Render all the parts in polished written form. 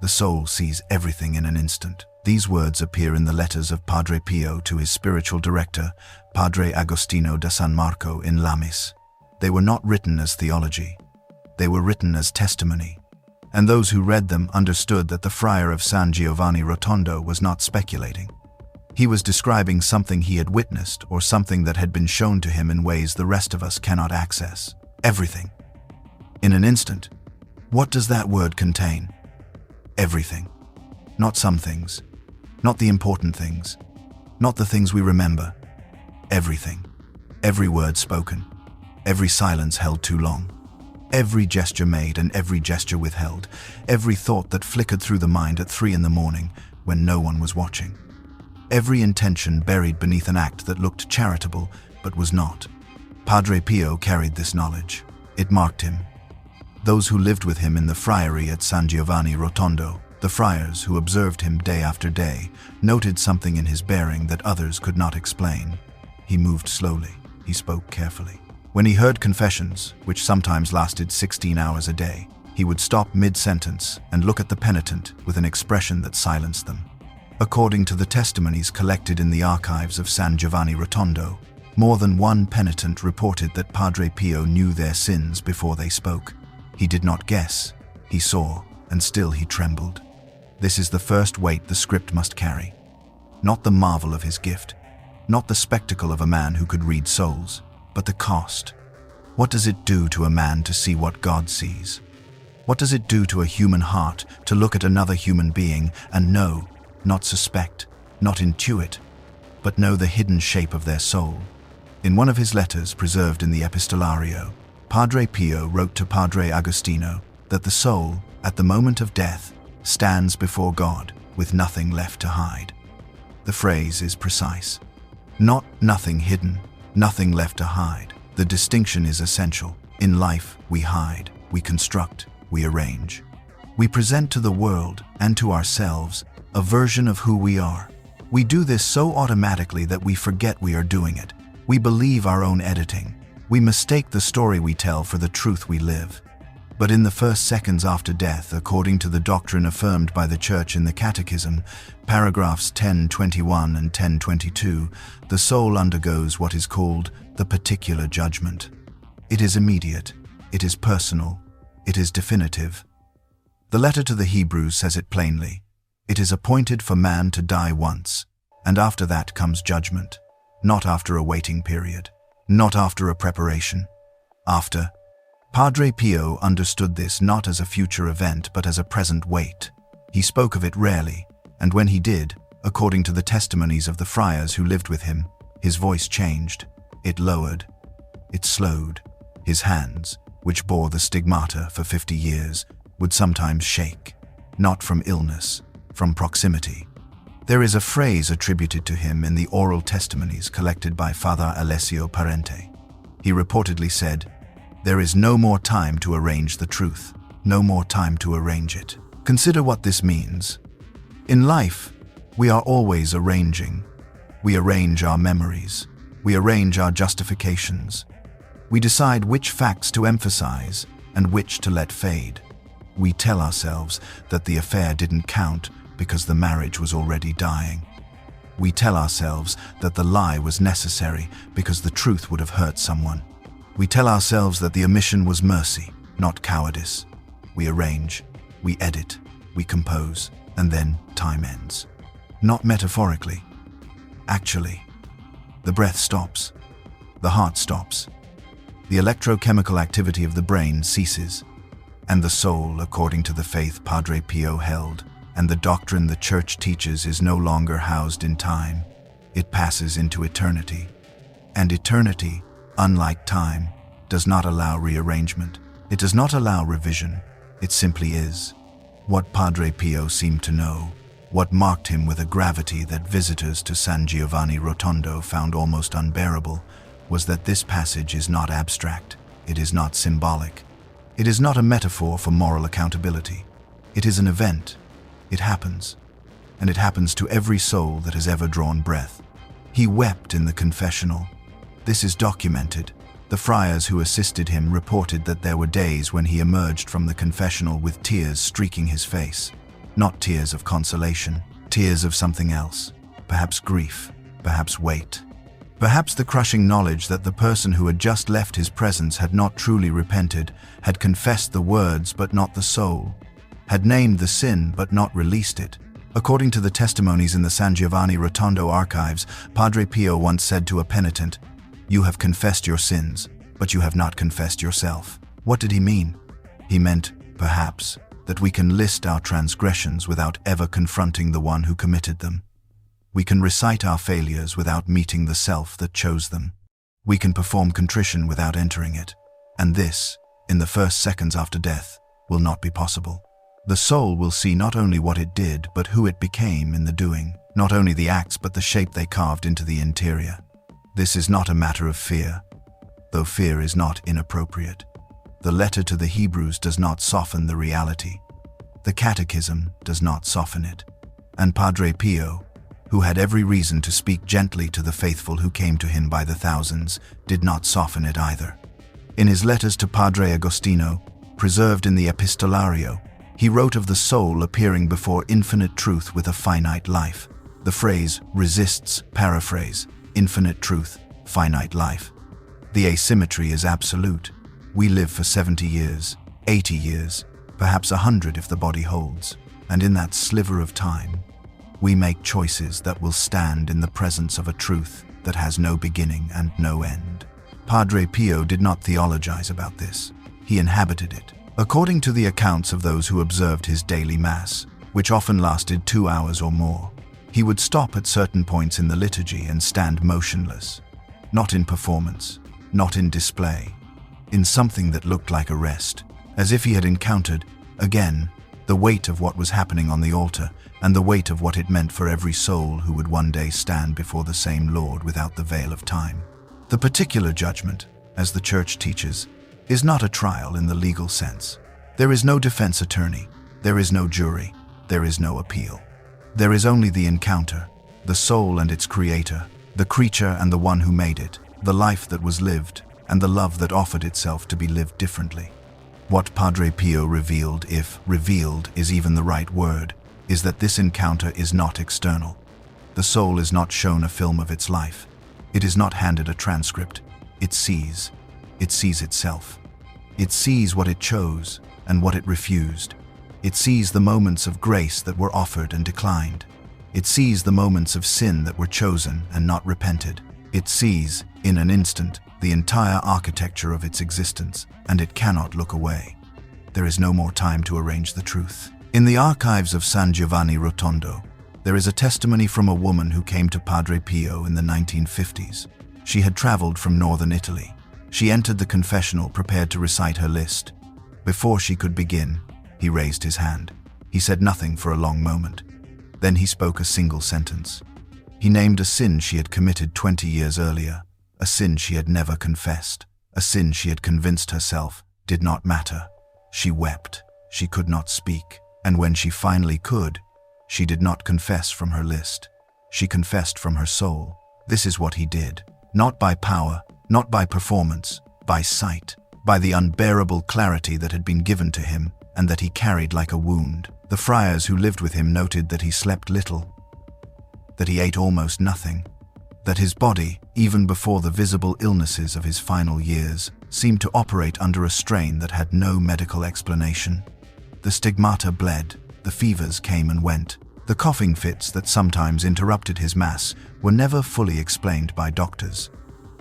The soul sees everything in an instant. These words appear in the letters of Padre Pio to his spiritual director, Padre Agostino da San Marco in Lamis. They were not written as theology. They were written as testimony. And those who read them understood that the friar of San Giovanni Rotondo was not speculating. He was describing something he had witnessed or something that had been shown to him in ways the rest of us cannot access. Everything. In an instant. What does that word contain? Everything. Not some things. Not the important things. Not the things we remember. Everything. Every word spoken. Every silence held too long. Every gesture made and every gesture withheld. Every thought that flickered through the mind at 3 a.m. when no one was watching. Every intention buried beneath an act that looked charitable but was not. Padre Pio carried this knowledge. It marked him. Those who lived with him in the friary at San Giovanni Rotondo, the friars who observed him day after day, noted something in his bearing that others could not explain. He moved slowly. He spoke carefully. When he heard confessions, which sometimes lasted 16 hours a day, he would stop mid-sentence and look at the penitent with an expression that silenced them. According to the testimonies collected in the archives of San Giovanni Rotondo, more than one penitent reported that Padre Pio knew their sins before they spoke. He did not guess. He saw, and still he trembled. This is the first weight the script must carry. Not the marvel of his gift, not the spectacle of a man who could read souls, but the cost. What does it do to a man to see what God sees? What does it do to a human heart to look at another human being and know, not suspect, not intuit, but know the hidden shape of their soul? In one of his letters preserved in the Epistolario, Padre Pio wrote to Padre Agostino that the soul, at the moment of death, stands before God with nothing left to hide. The phrase is precise. Not nothing hidden, nothing left to hide. The distinction is essential. In life, we hide, we construct, we arrange. We present to the world and to ourselves a version of who we are. We do this so automatically that we forget we are doing it. We believe our own editing. We mistake the story we tell for the truth we live. But in the first seconds after death, according to the doctrine affirmed by the Church in the Catechism, paragraphs 1021 and 1022, the soul undergoes what is called the particular judgment. It is immediate, it is personal, it is definitive. The letter to the Hebrews says it plainly. It is appointed for man to die once, and after that comes judgment, not after a waiting period, not after a preparation, after. Padre Pio understood this not as a future event but as a present wait. He spoke of it rarely, and when he did, according to the testimonies of the friars who lived with him, his voice changed, it lowered, it slowed. His hands, which bore the stigmata for 50 years, would sometimes shake, not from illness, from proximity. There is a phrase attributed to him in the oral testimonies collected by Father Alessio Parente. He reportedly said, "There is no more time to arrange the truth, no more time to arrange it." Consider what this means. In life, we are always arranging. We arrange our memories. We arrange our justifications. We decide which facts to emphasize and which to let fade. We tell ourselves that the affair didn't count because the marriage was already dying. We tell ourselves that the lie was necessary because the truth would have hurt someone. We tell ourselves that the omission was mercy, not cowardice. We arrange, we edit, we compose, and then time ends. Not metaphorically. Actually, the breath stops. The heart stops. The electrochemical activity of the brain ceases. And the soul, according to the faith Padre Pio held, and the doctrine the Church teaches, is no longer housed in time. It passes into eternity. And eternity, unlike time, does not allow rearrangement. It does not allow revision. It simply is. What Padre Pio seemed to know, what marked him with a gravity that visitors to San Giovanni Rotondo found almost unbearable, was that this passage is not abstract. It is not symbolic. It is not a metaphor for moral accountability. It is an event. It happens. And it happens to every soul that has ever drawn breath. He wept in the confessional. This is documented. The friars who assisted him reported that there were days when he emerged from the confessional with tears streaking his face. not tears of consolation, tears of something else, perhaps grief, perhaps weight. Perhaps the crushing knowledge that the person who had just left his presence had not truly repented, had confessed the words but not the soul, had named the sin but not released it. According to the Testimonies in the San Giovanni Rotondo Archives, Padre Pio once said to a penitent, "You have confessed your sins, but you have not confessed yourself." What did he mean? He meant, perhaps, that we can list our transgressions without ever confronting the one who committed them. We can recite our failures without meeting the self that chose them. We can perform contrition without entering it. And this, in the first seconds after death, will not be possible. The soul will see not only what it did, but who it became in the doing, not only the acts but the shape they carved into the interior. This is not a matter of fear, though fear is not inappropriate. The letter to the Hebrews does not soften the reality. The Catechism does not soften it. And Padre Pio, who had every reason to speak gently to the faithful who came to him by the thousands, did not soften it either. In his letters to Padre Agostino, preserved in the Epistolario, he wrote of the soul appearing before infinite truth with a finite life. The phrase resists paraphrase, infinite truth, finite life. The asymmetry is absolute. We live for 70 years, 80 years, perhaps 100 if the body holds, and in that sliver of time, we make choices that will stand in the presence of a truth that has no beginning and no end. Padre Pio did not theologize about this. He inhabited it. According to the accounts of those who observed his daily Mass, which often lasted 2 hours or more, he would stop at certain points in the liturgy and stand motionless, not in performance, not in display, in something that looked like a rest, as if he had encountered, again, the weight of what was happening on the altar and the weight of what it meant for every soul who would one day stand before the same Lord without the veil of time. The particular judgment, as the Church teaches, is not a trial in the legal sense. There is no defense attorney, there is no jury, there is no appeal. There is only the encounter, the soul and its creator, the creature and the one who made it, the life that was lived, and the love that offered itself to be lived differently. What Padre Pio revealed, if revealed is even the right word, is that this encounter is not external. The soul is not shown a film of its life. It is not handed a transcript. It sees. It sees itself. It sees what it chose and what it refused. It sees the moments of grace that were offered and declined. It sees the moments of sin that were chosen and not repented. It sees, in an instant, the entire architecture of its existence, and it cannot look away. There is no more time to arrange the truth. In the archives of San Giovanni Rotondo, there is a testimony from a woman who came to Padre Pio in the 1950s. She had traveled from northern Italy. She entered the confessional prepared to recite her list. Before she could begin, he raised his hand. He said nothing for a long moment. Then he spoke a single sentence. He named a sin she had committed 20 years earlier, a sin she had never confessed, a sin she had convinced herself did not matter. She wept. She could not speak. And when she finally could, she did not confess from her list. She confessed from her soul. This is what he did. Not by power, not by performance, by sight, by the unbearable clarity that had been given to him and that he carried like a wound. The friars who lived with him noted that he slept little, that he ate almost nothing, that his body, even before the visible illnesses of his final years, seemed to operate under a strain that had no medical explanation. The stigmata bled, the fevers came and went. The coughing fits that sometimes interrupted his Mass were never fully explained by doctors.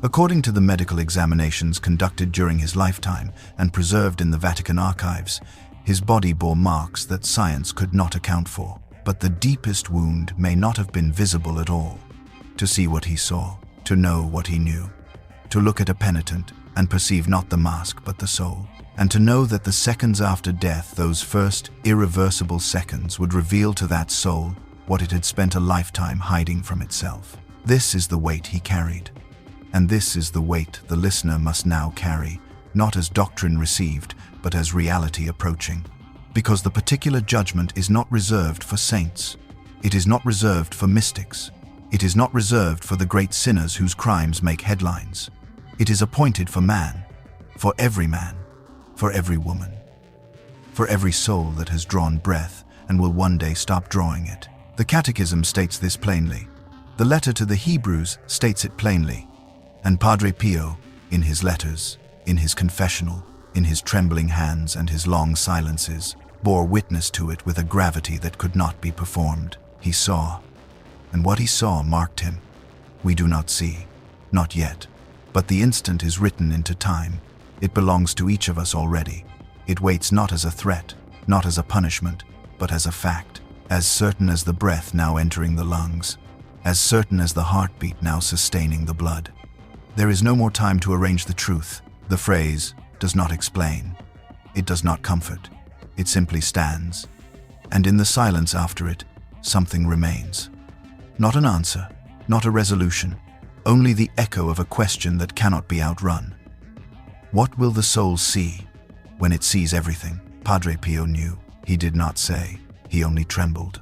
According to the medical examinations conducted during his lifetime and preserved in the Vatican archives, his body bore marks that science could not account for. But the deepest wound may not have been visible at all. To see what he saw, to know what he knew, to look at a penitent and perceive not the mask but the soul, and to know that the seconds after death, those first irreversible seconds, would reveal to that soul what it had spent a lifetime hiding from itself. This is the weight he carried. And this is the weight the listener must now carry, not as doctrine received, but as reality approaching. Because the particular judgment is not reserved for saints. It is not reserved for mystics. It is not reserved for the great sinners whose crimes make headlines. It is appointed for man, for every woman, for every soul that has drawn breath and will one day stop drawing it. The Catechism states this plainly. The letter to the Hebrews states it plainly. And Padre Pio, in his letters, in his confessional, in his trembling hands and his long silences, bore witness to it with a gravity that could not be performed. He saw, and what he saw marked him. We do not see, not yet, but the instant is written into time. It belongs to each of us already. It waits not as a threat, not as a punishment, but as a fact, as certain as the breath now entering the lungs, as certain as the heartbeat now sustaining the blood. There is no more time to arrange the truth. The phrase does not explain. It does not comfort. It simply stands. And in the silence after it, something remains. Not an answer, not a resolution, only the echo of a question that cannot be outrun. What will the soul see when it sees everything? Padre Pio knew. He did not say. He only trembled.